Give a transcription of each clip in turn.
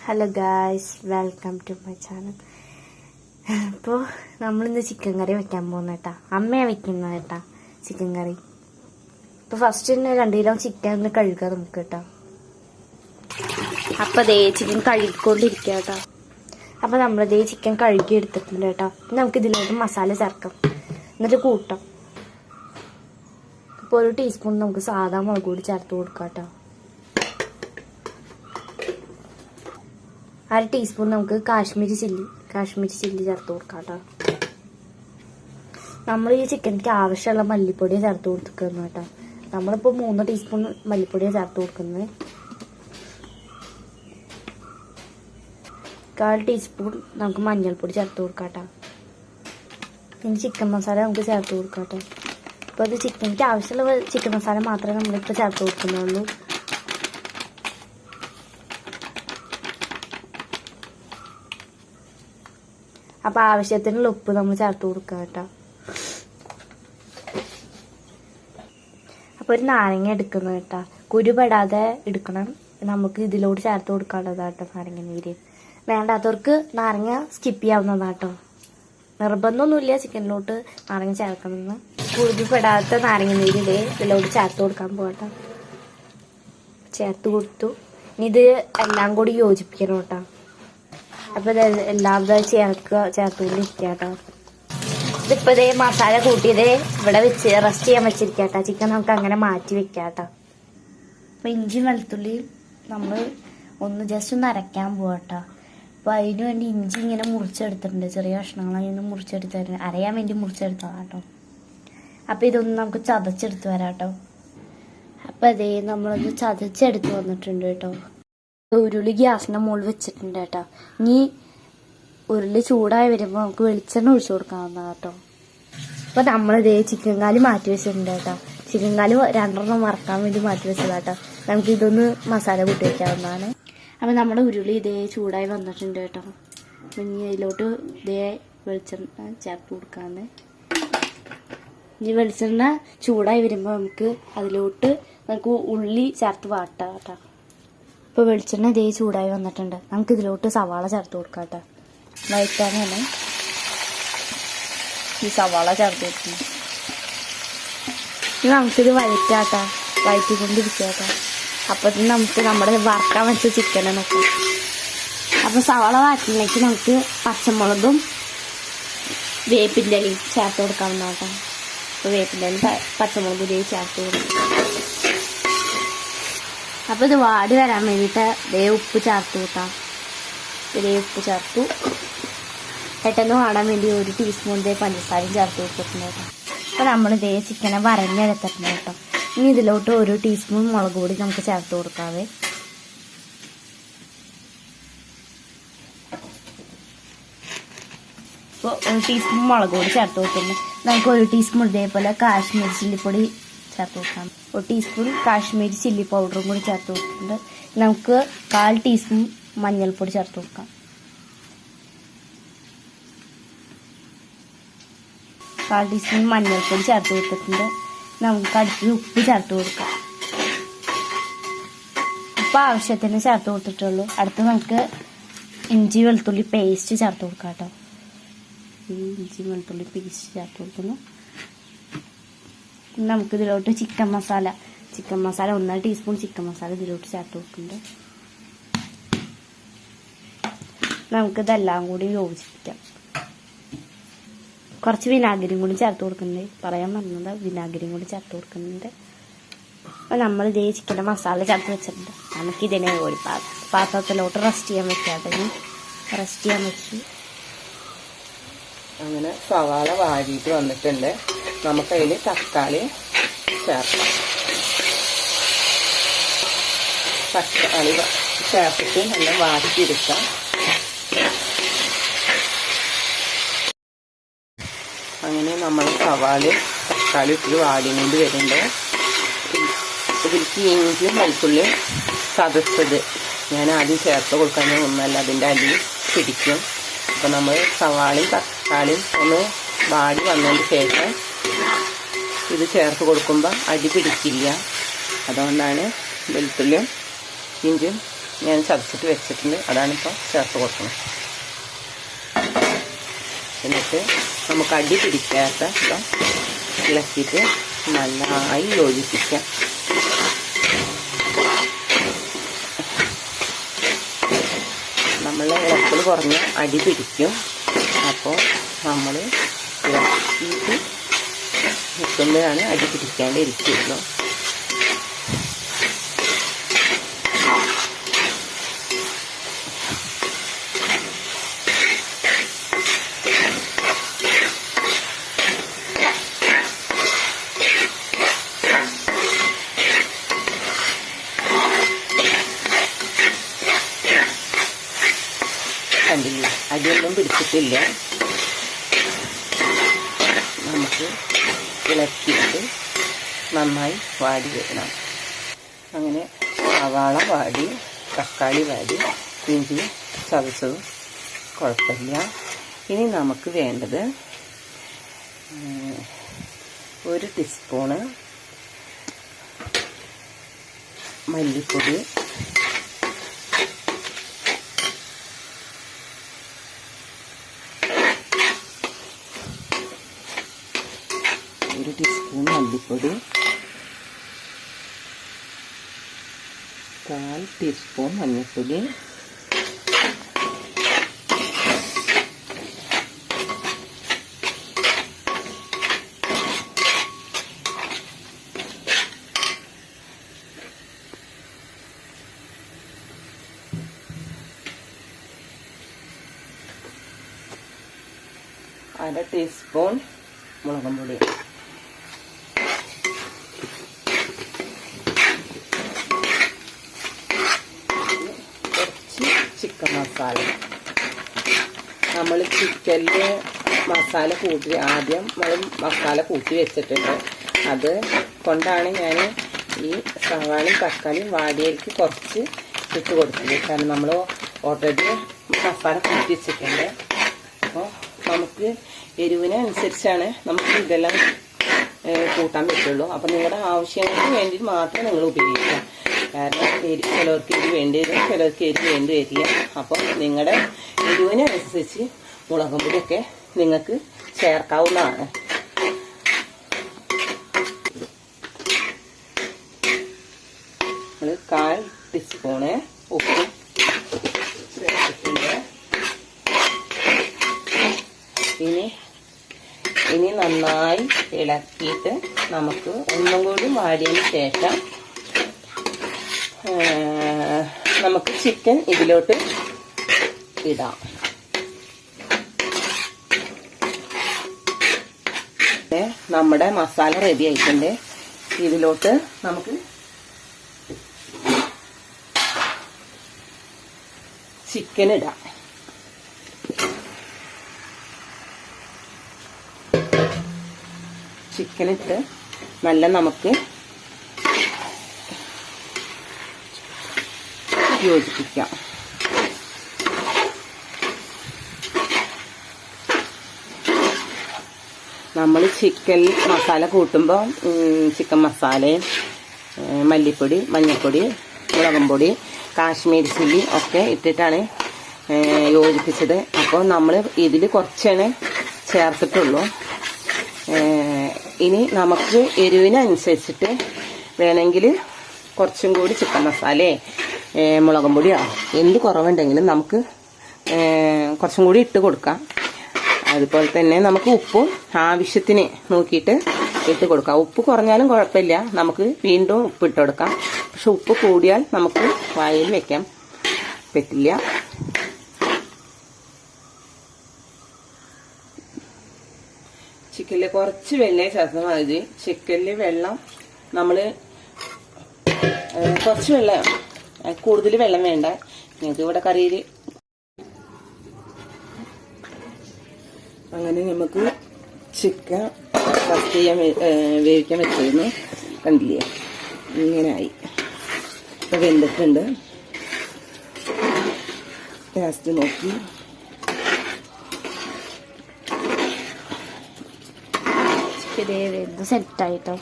Hello guys, welcome to my channel. ഇപ്പോൾ നമ്മളിന്ന് chicken കറി വെക്കാൻ പോകുന്ന കേട്ടാ. അമ്മയാണ് വെക്കുന്നത് കേട്ടാ ചിക്കൻ കറി. ഇപ്പോൾ ഫസ്റ്റ് തന്നെ 2 കിലോ ചിക്കൻ കഴുകാൻ നമുക്ക് കേട്ടോ. അപ്പോൾ അതേ ചിക്കൻ കഴുകിക്കൊണ്ടിരിക്കുക കേട്ടോ. അപ്പോൾ നമ്മളിതേ ചിക്കൻ കഴുകി എടുത്തിട്ടുണ്ട് കേട്ടോ. നമുക്ക് ഇതിലോട്ട് മസാല ചേർക്കാം, എന്നിട്ട് കൂട്ടാം. ഇപ്പോൾ 1 ടീസ്പൂൺ നമുക്ക് സാധാ മുളക് പൊടി ചേർത്ത് കൊടുക്കാം കേട്ടോ. 1/2 ടീസ്പൂൺ നമുക്ക് കാശ്മീരി ചില്ലി ചേർത്ത് കൊടുക്കാം കേട്ടോ. നമ്മൾ ഈ ചിക്കനിക്ക് ആവശ്യമുള്ള മല്ലിപ്പൊടിയെ ചേർത്ത് കൊടുക്കുന്നു കേട്ടോ. നമ്മളിപ്പോൾ 3 ടീസ്പൂൺ മല്ലിപ്പൊടിയെ ചേർത്ത് കൊടുക്കുന്നത്. 1/4 ടീസ്പൂൺ നമുക്ക് മഞ്ഞൾപ്പൊടി ചേർത്ത് കൊടുക്കാം കേട്ടോ. പിന്നെ ചിക്കൻ മസാല നമുക്ക് ചേർത്ത് കൊടുക്കാം കേട്ടോ. അപ്പോൾ അത് ചിക്കനിക്ക് ആവശ്യമുള്ള ചിക്കൻ മസാല മാത്രമേ നമ്മളിപ്പോൾ ചേർത്ത് കൊടുക്കുന്നുള്ളൂ. അപ്പോൾ ആവശ്യത്തിനുള്ള ഉപ്പ് നമ്മൾ ചേർത്ത് കൊടുക്കുക കേട്ടോ. അപ്പോൾ ഒരു നാരങ്ങ എടുക്കുന്നത് കേട്ടോ. കുരുപെടാതെ എടുക്കണം. നമുക്ക് ഇതിലോട്ട് ചേർത്ത് കൊടുക്കാനുള്ളതാട്ടോ നാരങ്ങ നീര്. വേണ്ടാത്തവർക്ക് നാരങ്ങ സ്കിപ്പ് ചെയ്യാവുന്നതാട്ടോ. നിർബന്ധമൊന്നുമില്ല ചിക്കനിലോട്ട് നാരങ്ങ ചേർക്കണമെന്ന്. കുരുപെടാത്ത നാരങ്ങ നീര് ഇതിലോട്ട് ചേർത്ത് കൊടുക്കാൻ പോകട്ടോ. ചേർത്ത് കൊടുത്തു. ഇനി ഇത് എല്ലാം കൂടി യോജിപ്പിക്കണം കേട്ടോ. അപ്പോൾ എല്ലാം ചേർത്തുകൊണ്ടിരിക്കുക കേട്ടോ. ഇതിപ്പോൾ ഇതേ മസാല കൂട്ടിയതേ ഇവിടെ വെച്ച് റെസ്റ്റ് ചെയ്യാൻ വെച്ചിരിക്കുക കേട്ടോ. ചിക്കൻ നമുക്ക് അങ്ങനെ മാറ്റി വെക്കാം കേട്ടോ. അപ്പോൾ ഇഞ്ചി വെളുത്തുള്ളി നമ്മൾ ജസ്റ്റ് ഒന്ന് അരയ്ക്കാൻ പോകാം കേട്ടോ. അപ്പോൾ അതിന് വേണ്ടി ഇഞ്ചി ഇങ്ങനെ മുറിച്ചെടുത്തിട്ടുണ്ട്. ചെറിയ കഷ്ണങ്ങളായി ഒന്ന് മുറിച്ചെടുത്ത് അരയാൻ വേണ്ടി മുറിച്ചെടുത്തതാണ് കേട്ടോ. അപ്പോൾ ഇതൊന്ന് നമുക്ക് ചതച്ചെടുത്ത് വരാം കേട്ടോ. അപ്പോൾ അതേ നമ്മളൊന്ന് ചതച്ചെടുത്ത് വന്നിട്ടുണ്ട് കേട്ടോ. ഉരുളി ഗ്യാസിൻ്റെ മുകളിൽ വെച്ചിട്ടുണ്ട് കേട്ടോ. ഇനി ഉരുളി ചൂടായി വരുമ്പോൾ നമുക്ക് വെളിച്ചെണ്ണ ഒഴിച്ചു കൊടുക്കാവുന്നതാണ് കേട്ടോ. അപ്പോൾ നമ്മളിതേ ചിക്കൻ കാല് മാറ്റി വെച്ചിട്ടുണ്ട് കേട്ടോ. ചിക്കൻ കാല് 2 വറക്കാൻ വേണ്ടി മാറ്റി വെച്ചതാട്ടോ. നമുക്ക് ഇതൊന്ന് മസാല കൂട്ടി വയ്ക്കാവുന്നതാണ്. അപ്പോൾ നമ്മുടെ ഉരുളി ഇതേ ചൂടായി വന്നിട്ടുണ്ട് കേട്ടോ. അപ്പം ഇനി അതിലോട്ട് ഇതേ വെളിച്ചെണ്ണ ചേർത്ത് കൊടുക്കാവുന്നത്. ഇനി വെളിച്ചെണ്ണ ചൂടായി വരുമ്പോൾ നമുക്ക് ഉള്ളി ചേർത്ത് വാട്ടാം കേട്ടോ. ഇപ്പോൾ വെളിച്ചെണ്ണ ഇതേ ചൂടായി വന്നിട്ടുണ്ട്. നമുക്ക് ഇതിലോട്ട് സവാള ചേർത്ത് കൊടുക്കാം കേട്ടോ. വഴറ്റാനാണ് ഈ സവാള ചേർത്ത് കൊടുക്കുന്നത്. ഇനി നമുക്കിത് വഴറ്റാട്ടോ. വഴറ്റിക്കൊണ്ടിരിക്കുക കേട്ടോ. അപ്പോഴത്തേന് നമുക്ക് നമ്മുടെ വറക്കാൻ വെച്ച ചിക്കനെ നോക്കാം. അപ്പോൾ സവാള വഴറ്റിലേക്ക് നമുക്ക് പച്ചമുളകും വേപ്പിൻ്റെ ഇലയും ചേർത്ത് കൊടുക്കാവുന്ന കേട്ടോ. അപ്പോൾ വേപ്പിൻ്റെ ഇലയും പച്ചമുളകും ഇലയും ചേർത്ത് കൊടുക്കാം. അപ്പോൾ ഇത് വാടി വരാൻ വേണ്ടിയിട്ട് ഉപ്പ് ചേർത്ത് കൂട്ടാം. ഉപ്പ് ചേർത്തു. പെട്ടെന്ന് വാടാൻ വേണ്ടി 1 ടീസ്പൂൺ പഞ്ചസാരയും ചേർത്ത് കൊടുത്തിട്ടുണ്ട് കേട്ടോ. അപ്പോൾ നമ്മൾ ചിക്കനെ വരഞ്ഞെടുത്തിട്ടുണ്ട് കേട്ടോ. ഇനി ഇതിലോട്ട് 1 ടീസ്പൂൺ മുളക് പൊടി നമുക്ക് ചേർത്ത് കൊടുക്കാവേ. ഇപ്പോൾ 1 ടീസ്പൂൺ മുളക് പൊടി ചേർത്ത് കൊടുക്കുന്നു. നമുക്ക് 1 ടീസ്പൂൺ ഇതേപോലെ കാശ്മീരി ചില്ലിപ്പൊടി ചേർത്ത് കൊടുക്കാം. 1 ടീസ്പൂൺ കാശ്മീരി ചില്ലി പൗഡറും കൂടി ചേർത്ത് കൊടുത്തിട്ടുണ്ട്. നമുക്ക് 1/4 ടീസ്പൂൺ മഞ്ഞൾപ്പൊടി ചേർത്ത് കൊടുക്കാം. 1/4 ടീസ്പൂൺ മഞ്ഞൾപ്പൊടി ചേർത്ത് കൊടുത്തിട്ടുണ്ട്. നമുക്ക് അടുത്ത് ഉപ്പ് ചേർത്ത് കൊടുക്കാം. ഉപ്പ് ആവശ്യത്തിന് ചേർത്ത് കൊടുത്തിട്ടുള്ളൂ. അടുത്ത് നമുക്ക് ഇഞ്ചി വെളുത്തുള്ളി പേസ്റ്റ് ചേർത്ത് കൊടുക്കാം കേട്ടോ. ഇഞ്ചി വെളുത്തുള്ളി പേസ്റ്റ് ചേർത്ത് കൊടുക്കുന്നു. നമുക്കിതിലോട്ട് chicken masala 1 teaspoon chicken masala ഇതിലോട്ട് ചേർത്ത് കൊടുക്കുന്നുണ്ട്. നമുക്കിതെല്ലാം കൂടി യോജിപ്പിക്കാം. കുറച്ച് വിനാഗിരിയും കൂടി ചേർത്ത് കൊടുക്കുന്നുണ്ട്. പറയാൻ പറഞ്ഞത് വിനാഗിരിയും കൂടി ചേർത്ത് കൊടുക്കുന്നുണ്ട്. അപ്പോൾ നമ്മൾ ഇതേ ചിക്കൻ്റെ മസാല ചേർത്ത് വെച്ചിട്ടുണ്ട്. നമുക്കിതിനെ ഒരു പാത്രത്തിലോട്ട് റെസ്റ്റ് ചെയ്യാൻ വെക്കാതെ റെസ്റ്റ് ചെയ്യാൻ വെച്ചു. അങ്ങനെ സവാള വാടിയിട്ട് വന്നിട്ടുണ്ട്. നമുക്കതിൽ തക്കാളി ചേർക്കാം. തക്കാളി ചേർത്തിട്ട് നല്ല വാട്ടിയെടുക്കാം. അങ്ങനെ നമ്മൾ തക്കാളി ഇത്തിരി വാടിയും കൊണ്ട് വരുന്നുണ്ട്. ഇതിലേക്ക് ഇഞ്ചിയും വെളുത്തുള്ളിയും ചതച്ചത് ഞാൻ ആദ്യം ചേർത്ത് കൊടുക്കാൻ ഒന്നല്ല, അതിൻ്റെ അടി പിടിക്കും. അപ്പോൾ നമ്മൾ സവാളയും തക്കാളിയും ഒന്ന് വാടി വന്നതിന് ശേഷം ഇത് ചേർത്ത് കൊടുക്കുമ്പോൾ അടി പിടിക്കില്ല. അതുകൊണ്ടാണ് വെളുത്തുള്ളിയും ഇഞ്ചിയും ഞാൻ ചതച്ചിട്ട് വെച്ചിട്ടുണ്ട്, അതാണിപ്പോൾ ചേർത്ത് കൊടുക്കുന്നത്. എന്നിട്ട് നമുക്ക് അടി പിടിക്കാത്ത ഇളക്കിയിട്ട് നന്നായി യോജിപ്പിക്കാം. നമ്മൾ ഇളക്കൽ കുറഞ്ഞ് അടി പിടിക്കും. അപ്പോൾ നമ്മൾ ഇളക്കിയിട്ട് നിൽക്കുമ്പോഴാണ് അടി പിടിക്കാണ്ട് ഇരിക്കുള്ളൂ. കണ്ടില്ല, അടിയൊന്നും പിടിച്ചിട്ടില്ല. നമുക്ക് ഇളക്കിയിട്ട് നന്നായി വാടി വെക്കണം. അങ്ങനെ സവാള വാടി, തക്കാളി വാടി, ഇഞ്ചി ചതച്ചതും കുഴപ്പമില്ല. ഇനി നമുക്ക് വേണ്ടത് 1 ടീസ്പൂണ് മല്ലിപ്പൊടി, 1 ടീസ്പൂൺ മല്ലിപ്പൊടി, 1/4 ടീസ്പൂൺ മഞ്ഞൾപ്പൊടി, അര ടീസ്പൂൺ മുളകും പൊടി, കുറച്ച് ചിക്കൻ മസാല. നമ്മൾ ചിക്കനിൽ മസാല കൂട്ടി ആദ്യം നമ്മൾ മസാല കൂട്ടി വെച്ചിട്ടുണ്ട്. അത് കൊണ്ടാണ് ഞാൻ ഈ സവാളയും തക്കാളിയും വാടിയതിലേക്ക് കുറച്ച് ഇട്ട് കൊടുത്തത്. കാരണം നമ്മൾ ഓൾറെഡി മസാല കൂട്ടി വെച്ചിട്ടുണ്ട്. അപ്പോൾ നമുക്ക് എരിവിനനുസരിച്ചാണ് നമുക്ക് ഇതെല്ലാം കൂട്ടാൻ പറ്റുള്ളൂ. അപ്പോൾ നിങ്ങളുടെ ആവശ്യങ്ങൾക്ക് വേണ്ടി മാത്രം നിങ്ങൾ ഉപയോഗിക്കാം. കാരണം ചിലർക്ക് എരിവ് വേണ്ടി വരും, ചിലർക്ക് എരിവ് വേണ്ടി വരില്ല. അപ്പോൾ നിങ്ങളുടെ എരിവിനനുസരിച്ച് മുളകും പൊടിയൊക്കെ നിങ്ങൾക്ക് ചേർക്കാവുന്നതാണ്. നമ്മൾ 1/4 ടീസ്പൂണ് ഉപ്പ് ചേർത്തിട്ടുണ്ട്. ഇനി നന്നായി ഇളക്കിയിട്ട് നമുക്ക് ഒന്നും കൂടി വാടിയതിന് ശേഷം നമുക്ക് ചിക്കൻ ഇതിലോട്ട് ഇടാം. നമ്മുടെ മസാല റെഡി ആയിട്ടുണ്ട്. ഇതിലോട്ട് നമുക്ക് ചിക്കൻ ഇടാം. ചിക്കൻ ഇട്ട് നല്ല നമുക്ക് യോജിപ്പിക്കാം. നമ്മൾ ചിക്കൻ മസാല കൂട്ടുമ്പോൾ ചിക്കൻ മസാലയും മല്ലിപ്പൊടി, മഞ്ഞൾപ്പൊടി, മുളകും പൊടി, കാശ്മീരി ചില്ലി ഒക്കെ ഇട്ടിട്ടാണ് യോജിപ്പിച്ചത്. അപ്പോൾ നമ്മൾ ഇതിൽ കുറച്ചാണ് ചേർത്തിട്ടുള്ളൂ. ഇനി നമുക്ക് എരിവിനനുസരിച്ചിട്ട് വേണമെങ്കിൽ കുറച്ചും കൂടി ചിക്കൻ മസാലയോ മുളകും പൊടിയോ എന്ത് കുറവുണ്ടെങ്കിലും നമുക്ക് കുറച്ചും കൂടി ഇട്ട് കൊടുക്കാം. അതുപോലെ തന്നെ നമുക്ക് ഉപ്പും ആവശ്യത്തിന് നോക്കിയിട്ട് ഇട്ട് കൊടുക്കാം. ഉപ്പ് കുറഞ്ഞാലും കുഴപ്പമില്ല, നമുക്ക് വീണ്ടും ഉപ്പ് ഇട്ട് കൊടുക്കാം. പക്ഷെ ഉപ്പ് കൂടിയാൽ നമുക്ക് വായിൽ വെക്കാൻ പറ്റില്ല. ചിക്കനിൽ കുറച്ച് വെള്ളം ചേർത്താൽ മതി. ചിക്കനിൽ വെള്ളം നമ്മൾ കുറച്ച് വെള്ളം, കൂടുതൽ വെള്ളം വേണ്ട. നിങ്ങൾക്ക് ഇവിടെ കറിയിൽ അങ്ങനെ നമുക്ക് ചിക്കൻ ഫസ്റ്റ് ചെയ്യാൻ വേവിക്കാൻ വെച്ചിരുന്നു. കണ്ടില്ലേ, ഇങ്ങനെയായി. ഇപ്പം വെന്തിട്ടുണ്ട്. ടേസ്റ്റ് നോക്കി ഇത് സെറ്റായിട്ടോ.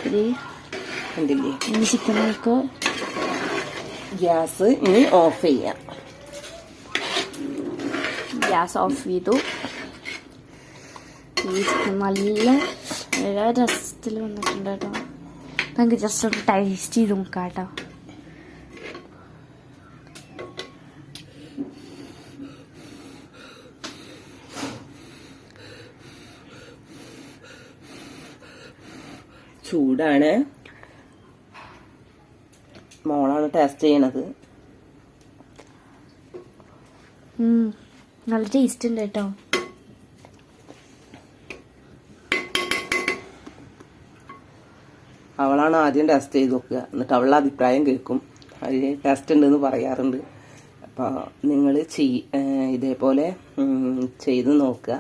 ഇത് കണ്ടില്ലേ, ഈ ചിക്കനൊക്കെ ഗ്യാസ് ഇനി ഓഫ് ചെയ്യാം. ഗ്യാസ് ഓഫ് ചെയ്തു. ഈ ചിക്കൻ നല്ല രസത്തിൽ വന്നിട്ടുണ്ട് കേട്ടോ. നമുക്ക് ജസ്റ്റ് ഒന്ന് ടേസ്റ്റ് ചെയ്ത് നോക്കാം കേട്ടോ. ചൂടാണ്. മോളാണ് ടേസ്റ്റ് ചെയ്യണത്. നല്ല ടേസ്റ്റ് ഉണ്ട് കേട്ടോ. അവളാണ് ആദ്യം ടേസ്റ്റ് ചെയ്ത് നോക്കുക, എന്നിട്ട് അവളുടെ അഭിപ്രായം കേൾക്കും. അതിന് ടേസ്റ്റ് ഉണ്ടെന്ന് പറയാറുണ്ട്. അപ്പോൾ നിങ്ങൾ ഇതേപോലെ ചെയ്ത് നോക്കുക.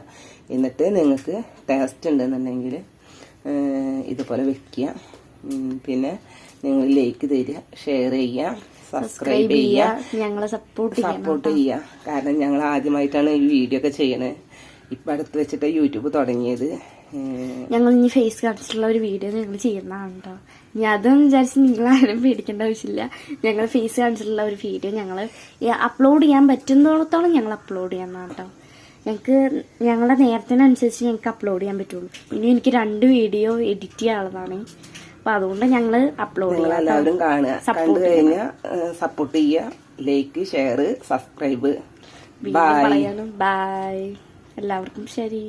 എന്നിട്ട് നിങ്ങൾക്ക് ടേസ്റ്റ് ഉണ്ടെന്നുണ്ടെങ്കിൽ ഇതുപോലെ വെക്കുക. പിന്നെ നിങ്ങൾ ലൈക്ക് തരിക, ഷെയർ ചെയ്യുക, സബ്സ്ക്രൈബ് ചെയ്യുക, ഞങ്ങളെ സപ്പോർട്ട് ചെയ്യുക. കാരണം ഞങ്ങൾ ആദ്യമായിട്ടാണ് ഈ വീഡിയോ ഒക്കെ ചെയ്യണത്. ഇപ്പം അടുത്ത് വെച്ചിട്ട് യൂട്യൂബ് തുടങ്ങിയത്. ഞങ്ങൾ ഇനി ഫേസ് കാണിച്ചിട്ടുള്ള ഒരു വീഡിയോ ഞങ്ങൾ ചെയ്യുന്നതാണ് കേട്ടോ. ഞാൻ അതൊന്നും വിചാരിച്ച് നിങ്ങളാരും പേടിക്കേണ്ട ആവശ്യമില്ല. ഞങ്ങൾ ഫേസ് കാണിച്ചിട്ടുള്ള ഒരു വീഡിയോ ഞങ്ങൾ അപ്ലോഡ് ചെയ്യാൻ പറ്റുന്നിടത്തോളം ഞങ്ങൾ അപ്ലോഡ് ചെയ്യുന്നതാണ് കേട്ടോ. ഞങ്ങൾക്ക് ഞങ്ങളുടെ നേരത്തിനനുസരിച്ച് ഞങ്ങൾക്ക് അപ്ലോഡ് ചെയ്യാൻ പറ്റുള്ളൂ. ഇനി എനിക്ക് 2 വീഡിയോ എഡിറ്റ് ചെയ്യാനുള്ളതാണ്. അപ്പം അതുകൊണ്ട് ഞങ്ങൾ അപ്ലോഡ് ചെയ്യാം. എല്ലാവരും കാണുക, കണ്ടു കഴിഞ്ഞാൽ സപ്പോർട്ട് ചെയ്യുക. Like, share, subscribe. ബൈ. എല്ലാവർക്കും ശരി.